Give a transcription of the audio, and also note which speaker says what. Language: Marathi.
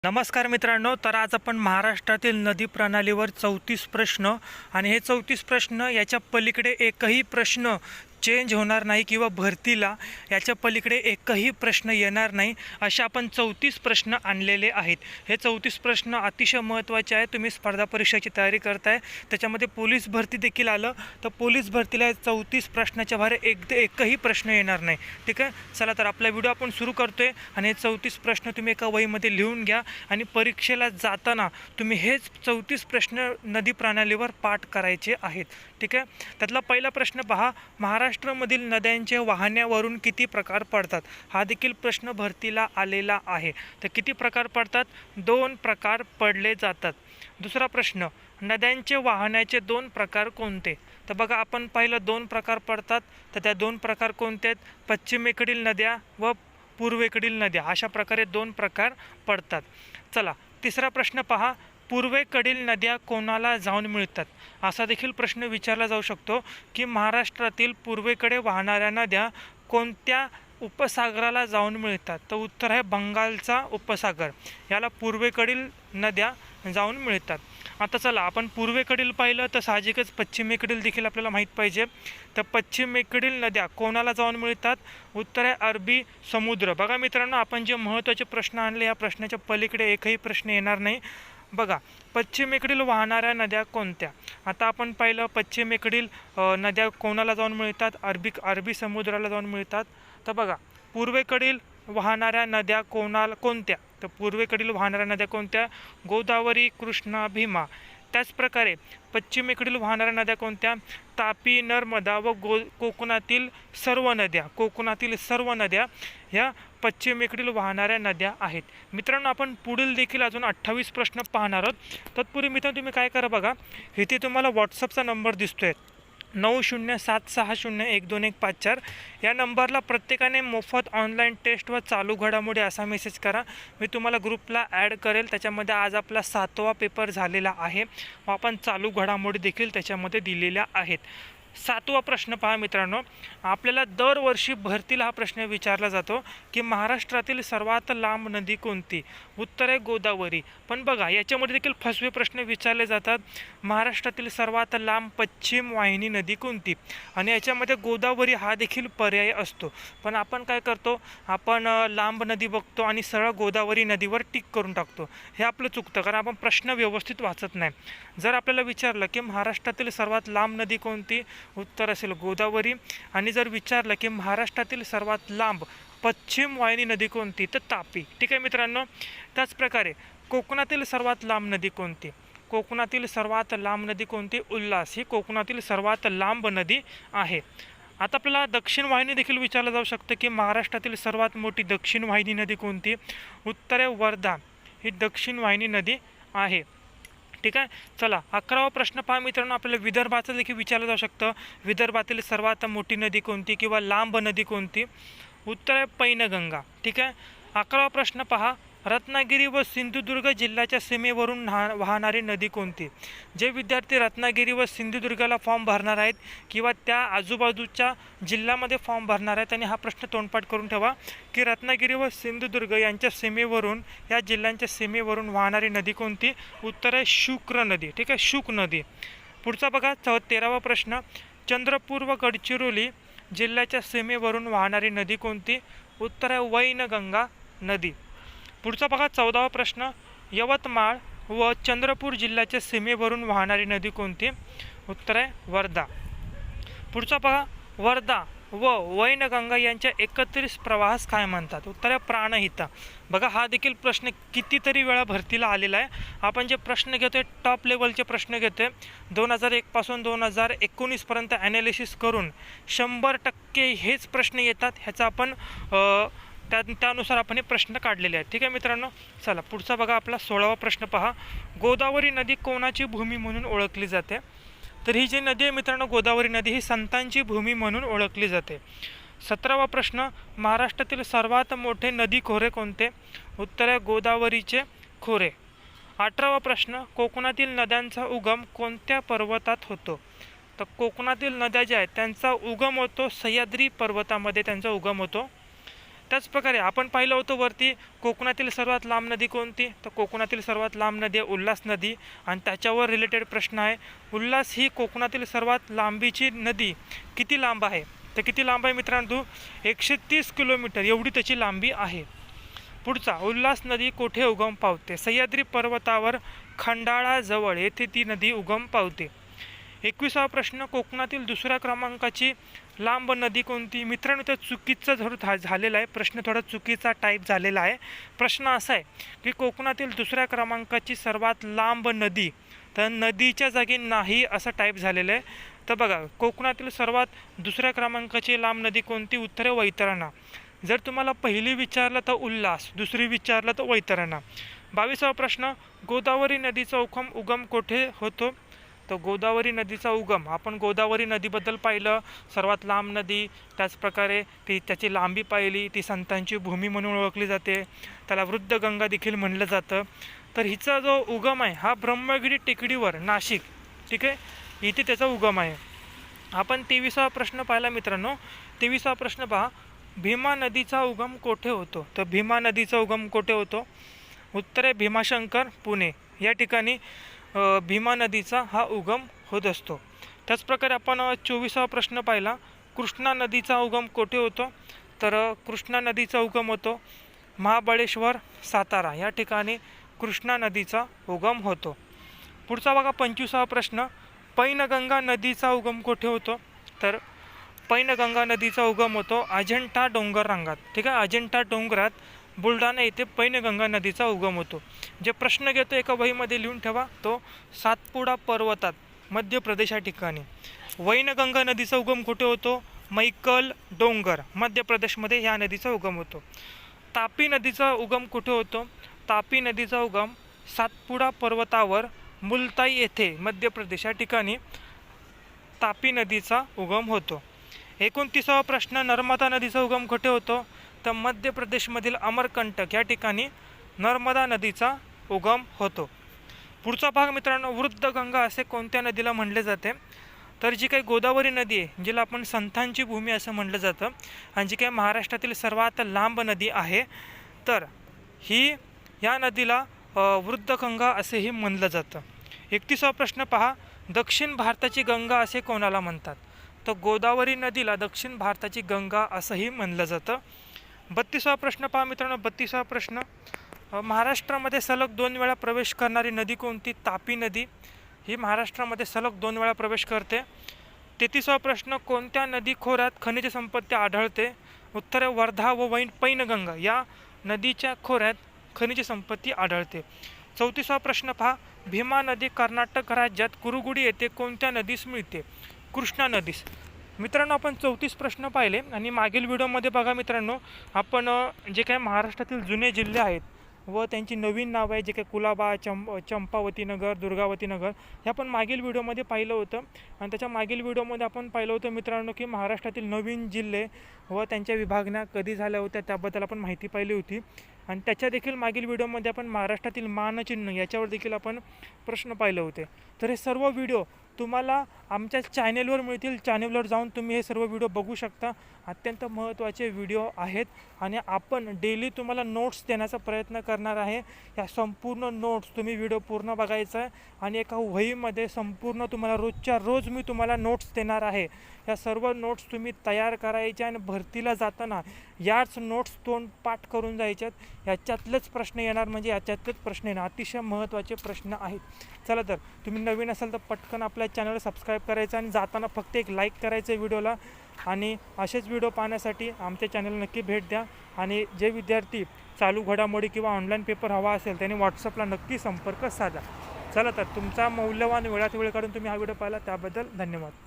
Speaker 1: नमस्कार मित्रांनो, तर आज आपण महाराष्ट्रातील नदी प्रणालीवर 34 प्रश्न आणि हे 34 प्रश्न याच्या पलीकडे एकही प्रश्न चेंज होणार नाही किंवा भरतीला याच्या पलीकडे एकही प्रश्न येणार नाही असे आपण 34 प्रश्न आणलेले आहेत। हे 34 प्रश्न अतिशय महत्त्वाचे आहे। तुम्ही स्पर्धा परीक्षेची तयारी करताय, त्याच्यामध्ये पोलीस भरती देखील आलं तर पोलीस भरतीला 34 प्रश्नाच्या बाहेर एकही प्रश्न येणार नाही। ठीक आहे, चला तर आपला व्हिडिओ आपण सुरू करतोय आणि हे 34 प्रश्न तुम्ही एका वहीमध्ये लिहून घ्या आणि परीक्षेला जाताना तुम्ही हेच 34 प्रश्न नदी प्रणालीवर पाठ करायचे आहेत। ठीक आहे, त्यातला पहिला प्रश्न पहा, महाराष्ट्रामधील नद्यांचे वाहण्यावरून किती प्रकार पडतात? हा देखील प्रश्न भरतीला आलेला आहे। तर किती प्रकार पडतात? 2 प्रकार पडले जातात। दुसरा प्रश्न, नद्यांचे वाहण्याचे 2 प्रकार कोणते? तर बघा, आपण पाहिलं 2 प्रकार पडतात, तर त्या 2 प्रकार कोणते आहेत? पश्चिमेकडील नद्या व पूर्वेकडील नद्या, अशा प्रकारे 2 प्रकार पडतात। चला, तिसरा प्रश्न पहा, पूर्वेकडील नद्या कोणाला जाऊन मिळतात? असा देखील प्रश्न विचारला जाऊ शकतो की महाराष्ट्रातील पूर्वेकडे वाहणाऱ्या नद्या कोणत्या उपसागराला जाऊन मिळतात? तर उत्तर आहे बंगालचा उपसागर, याला पूर्वेकडील नद्या जाऊन मिळतात। आता चला, आपण पूर्वेकडील पाहिलं तर साहजिकच पश्चिमेकडील देखील आपल्याला माहीत पाहिजे। तर पश्चिमेकडील नद्या कोणाला जाऊन मिळतात? उत्तर आहे अरबी समुद्र। बघा मित्रांनो, आपण जे महत्त्वाचे प्रश्न आणले या प्रश्नाच्या पलीकडे एकही प्रश्न येणार नाही। बघा, पश्चिमेकडील वाहणाऱ्या नद्या कोणत्या? आता आपण पाहिलं पश्चिमेकडील नद्या कोणाला जाऊन मिळतात? अरबी समुद्राला जाऊन मिळतात। तर बघा, पूर्वेकडील वाहणाऱ्या नद्या कोणत्या? तर पूर्वेकडील वाहणाऱ्या नद्या कोणत्या? गोदावरी, कृष्णा, भीमा। त्याचप्रकारे पश्चिमेकडील वाहणाऱ्या नद्या कोणत्या? तापी, नर्मदा व कोकणातील सर्व नद्या ह्या पश्चिमेकडील वाहणाऱ्या नद्या आहेत। मित्रांनो, आपण पुढील देखील अजून 28 प्रश्न पाहणार आहोत। तत्पूर्वी मित्रांनो, तुम्ही काय करा बघा, इथे तुम्हाला व्हॉट्सअपचा नंबर दिसतोय 9076012154। या नंबरला प्रत्येकाने मोफत ऑनलाईन टेस्ट व चालू घडामोडी असा मेसेज करा। मी तुम्हाला ग्रुपला ॲड करेल। त्याच्यामध्ये आज आपला 7वा पेपर झालेला आहे व आपण चालू घडामोडी देखील त्याच्यामध्ये दिलेल्या आहेत। 7वा प्रश्न पहा मित्रांनो, आपल्याला दरवर्षी भरतीला हा प्रश्न विचारला जातो की महाराष्ट्रातील सर्वात लांब नदी कोणती? उत्तर आहे गोदावरी। पण बघा, याच्यामध्ये देखील फसवे प्रश्न विचारले जातात। महाराष्ट्रातील सर्वात लांब पश्चिम वाहिनी नदी कोणती? आणि याच्यामध्ये गोदावरी हा देखील पर्याय असतो, पण आपण काय करतो, आपण लांब नदी बघतो आणि सरळ गोदावरी नदीवर टिक करून टाकतो। हे आपलं चुकतं, कारण आपण प्रश्न व्यवस्थित वाचत नाही। जर आपल्याला विचारलं की महाराष्ट्रातील सर्वात लांब नदी कोणती? उत्तर असेल गोदावरी। आणि जर विचारलं की महाराष्ट्रातील सर्वात लांब पश्चिम वाहिनी नदी कोणती? तर तापी। ठीक आहे मित्रांनो, त्याचप्रकारे कोकणातील सर्वात लांब नदी कोणती? कोकणातील सर्वात लांब नदी कोणती? उल्हास ही कोकणातील सर्वात लांब नदी आहे। आता आपल्याला दक्षिण वाहिनी देखील विचारलं जाऊ शकतं की महाराष्ट्रातील सर्वात मोठी दक्षिण वाहिनी नदी कोणती? उत्तर आहे वर्धा ही दक्षिण वाहिनी नदी आहे। ठीक आहे, चला 11वा प्रश्न पहा मित्रांनो, आपल्याला विदर्भाचं देखील विचारलं जाऊ शकतं, विदर्भातील सर्वात मोठी नदी कोणती किंवा लांब नदी कोणती? उत्तर आहे पैनगंगा। ठीक आहे, 11वा प्रश्न पहा, रत्नागिरी व सिंधुदुर्ग जिल्ह्याच्या सीमेवरून वाहणारी नदी कोणती? जे विद्यार्थी रत्नागिरी व सिंधुदुर्गला फॉर्म भरणार आहेत किंवा त्या आजूबाजूच्या जिल्ह्यामध्ये फॉर्म भरणार आहेत त्यांनी हा प्रश्न तोंडपाठ करून ठेवा की रत्नागिरी व सिंधुदुर्ग यांच्या सीमेवरून, या जिल्ह्यांच्या सीमेवरून वाहणारी नदी कोणती? उत्तर आहे शुक्र नदी। ठीक आहे, शुक नदी। पुढचा बघा, 13वा प्रश्न, चंद्रपूर व गडचिरोली जिल्ह्याच्या सीमेवरून वाहणारी नदी कोणती? उत्तर आहे वैनगंगा नदी। पुढचा बघा, 14वा प्रश्न, यवतमाळ व चंद्रपूर जिल्ह्याच्या सीमेवरून वाहणारी नदी कोणती? उत्तर आहे वर्धा। पुढचा बघा, वर्धा व वैनगंगा यांच्या एकत्रित प्रवाहास काय म्हणतात? उत्तर आहे प्राणहिता। बघा, हा देखील प्रश्न कितीतरी वेळा भरतीला आलेला आहे। आपण जे प्रश्न घेतोय टॉप लेवलचे प्रश्न घेतोय, 2001 पासून 2019 पर्यंत ॲनालिसिस करून 100% हेच प्रश्न येतात। ह्याचा आपण त्यानुसार आपण हे प्रश्न काढलेले आहेत। ठीक आहे मित्रांनो, चला पुढचा बघा, आपला 16वा प्रश्न पहा, गोदावरी नदी कोणाची भूमी म्हणून ओळखली जाते? तर ही जी नदी आहे मित्रांनो, गोदावरी नदी ही संतांची भूमी म्हणून ओळखली जाते। 17वा प्रश्न, महाराष्ट्रातील सर्वात मोठे नदी खोरे कोणते? उत्तर आहे गोदावरीचे खोरे। 18वा प्रश्न, कोकणातील नद्यांचा उगम कोणत्या पर्वतात होतो? तर कोकणातील नद्या ज्या आहेत त्यांचा उगम होतो सह्याद्री पर्वतामध्ये, त्यांचा उगम होतो। त्याचप्रकारे आपण पाहिलं होतं वरती कोकणातील सर्वात लांब नदी कोणती, तर कोकणातील सर्वात लांब नदी आहे उल्हास नदी. आणि त्याच्यावर रिलेटेड प्रश्न आहे, उल्हास ही कोकणातील सर्वात लांबीची नदी किती लांब आहे, तर किती लांब आहे मित्रांनो, 130 किलोमीटर एवढी त्याची लांबी आहे. पुढचा, उल्हास नदी कोठे उगम पावते, सह्याद्री पर्वतावर खंडाळाजवळ येथे ती नदी उगम पावते. 21वा प्रश्न, कोकणातील दुसऱ्या क्रमांकाची लांब नदी कोणती. मित्रांनो तर चुकीचा झालेला आहे प्रश्न, थोडा चुकीचा टाईप झालेला आहे. प्रश्न असा आहे की कोकणातील दुसऱ्या क्रमांकाची सर्वात लांब नदी, तर नदीच्या जागी नाही असं टाईप झालेलं आहे. तर बघा, कोकणातील सर्वात दुसऱ्या क्रमांकाची लांब नदी कोणती, उत्तर आहे वैतरणा. जर तुम्हाला पहिली विचारलं तर उल्हास, दुसरी विचारलं तर वैतरणा. 22वा प्रश्न, गोदावरी नदीचा उगम कोठे होतो, तर गोदावरी नदीचा उगम, आपण गोदावरी नदीबद्दल पाहिलं, सर्वात लांब नदी, त्याचप्रकारे त्याची लांबी पाहिली, ती संतांची भूमी म्हणून ओळखली जाते, त्याला वृद्ध गंगा देखील म्हणलं जातं. तर हिचा जो उगम आहे हा ब्रह्मगिरी टेकडीवर, नाशिक, ठीक आहे, इथे त्याचा उगम आहे. आपण 23वा प्रश्न पाहिला मित्रांनो. 23वा प्रश्न पहा, भीमा नदीचा उगम कोठे होतो, तर भीमा नदीचा उगम कोठे होतो, उत्तर आहे भीमाशंकर, पुणे या ठिकाणी भीमा नदीचा हा उगम होत असतो. त्याचप्रकारे आपण 24वा प्रश्न पाहिला, कृष्णा नदीचा उगम कोठे होतो, तर कृष्णा नदीचा उगम होतो महाबळेश्वर, सातारा या ठिकाणी कृष्णा नदीचा उगम होतो. पुढचा बघा 25वा प्रश्न, पैनगंगा नदीचा उगम कोठे होतो, तर पैनगंगा नदीचा उगम होतो अजिंठा डोंगर रांगात, ठीक आहे, अजिंठा डोंगरात बुलढाणा येथे पैनगंगा नदीचा उगम होतो. जे प्रश्न घेतो एका वहीमध्ये लिहून ठेवा, तो सातपुडा पर्वतात मध्य प्रदेश या ठिकाणी. वैनगंगा नदीचा उगम कुठे होतो, मैकल डोंगर मध्य प्रदेशमध्ये ह्या नदीचा उगम होतो. तापी नदीचा उगम कुठे होतो, तापी नदीचा उगम सातपुडा पर्वतावर मुलताई येथे मध्य प्रदेश या ठिकाणी तापी नदीचा उगम होतो. 29वा प्रश्न, नर्मदा नदीचा उगम कुठे होतो, तर मध्य प्रदेशमधील अमरकंटक या ठिकाणी नर्मदा नदीचा उगम होतो. पुढचा भाग मित्रांनो, वृद्ध गंगा असे कोणत्या नदीला म्हणले जाते, तर जी काही गोदावरी नदी आहे, जिला आपण संतांची भूमी असं म्हटलं जातं, आणि जी काही महाराष्ट्रातील सर्वात लांब नदी आहे, तर ही या नदीला वृद्ध गंगा असेही म्हणलं जातं. 31वा प्रश्न पहा, दक्षिण भारताची गंगा असे कोणाला म्हणतात, तर गोदावरी नदीला दक्षिण भारताची गंगा असंही म्हणलं जातं. 32वा प्रश्न पहा मित्रांनो. 32वा प्रश्न, महाराष्ट्रामध्ये सलग 2 वेळा प्रवेश करणारी नदी कोणती, तापी नदी ही महाराष्ट्रामध्ये सलग 2 वेळा प्रवेश करते. 33वा प्रश्न, कोणत्या नदी खोऱ्यात खनिज संपत्ती आढळते, उत्तर वर्धा व पैनगंगा या नदीच्या खोऱ्यात खनिज संपत्ती आढळते. 34वा प्रश्न पहा, भीमा नदी कर्नाटक राज्यात कुरुगुडी येथे कोणत्या नदीस मिळते, कृष्णा नदीस. मित्रांनो आपण 34 प्रश्न पाहिले, आणि मागील व्हिडिओमध्ये बघा मित्रांनो, आपण जे काही महाराष्ट्रातील जुने जिल्हे आहेत व त्यांची नवीन नाव आहे, जे काही कुलाबा, चंपावती नगर, दुर्गावती नगर, हे आपण मागील व्हिडिओमध्ये पाहिलं होतं. आणि त्याच्या मागील व्हिडिओमध्ये आपण पाहिलं होतं मित्रांनो की महाराष्ट्रातील नवीन जिल्हे व त्यांच्या विभागण्या कधी झाल्या होत्या त्याबद्दल आपण माहिती पाहिली होती. आणि त्याच्या देखील मागील व्हिडिओमध्ये आपण महाराष्ट्रातील मानचिन्ह याच्यावर देखील आपण प्रश्न पाहिले होते. तर हे सर्व व्हिडिओ तुम्हाला आमच्या चॅनेलवर मिळतील, चॅनेलवर जाऊन तुम्ही हे सर्व व्हिडिओ बघू शकता. अत्यंत महत्त्वाचे व्हिडिओ आहेत, आणि आपण डेली तुम्हाला नोट्स देण्याचा प्रयत्न करणार आहे. या संपूर्ण नोट्स तुम्ही व्हिडिओ पूर्ण बघायचा आहे, आणि एका वहीमध्ये संपूर्ण तुम्हाला रोजच्या रोज मी तुम्हाला नोट्स देणार आहे. या सर्व नोट्स तुम्ही तयार करायच्या, आणि भरतीला जाताना याच नोट्स तोंडपाठ करून जायच्यात. याच्यातलेच प्रश्न येणार, म्हणजे याच्यातलेच प्रश्न येणार, अतिशय महत्त्वाचे प्रश्न आहेत. चला तर, तुम्ही नवीन असाल तर पटकन आपल्या चॅनलला सबस्क्राईब करायचं, आणि जाताना फक्त एक लाईक करायचं व्हिडिओला. आणि असेच व्हिडिओ पाहण्यासाठी आमच्या चॅनलला नक्की भेट द्या. आणि जे विद्यार्थी चालू घडामोडी किंवा ऑनलाईन पेपर हवा असेल त्यांनी व्हॉट्सअपला नक्की संपर्क साधा. चला तर, तुमचा मौल्यवान वेळात वेळ काढून तुम्ही हा व्हिडिओ पाहिला त्याबद्दल धन्यवाद.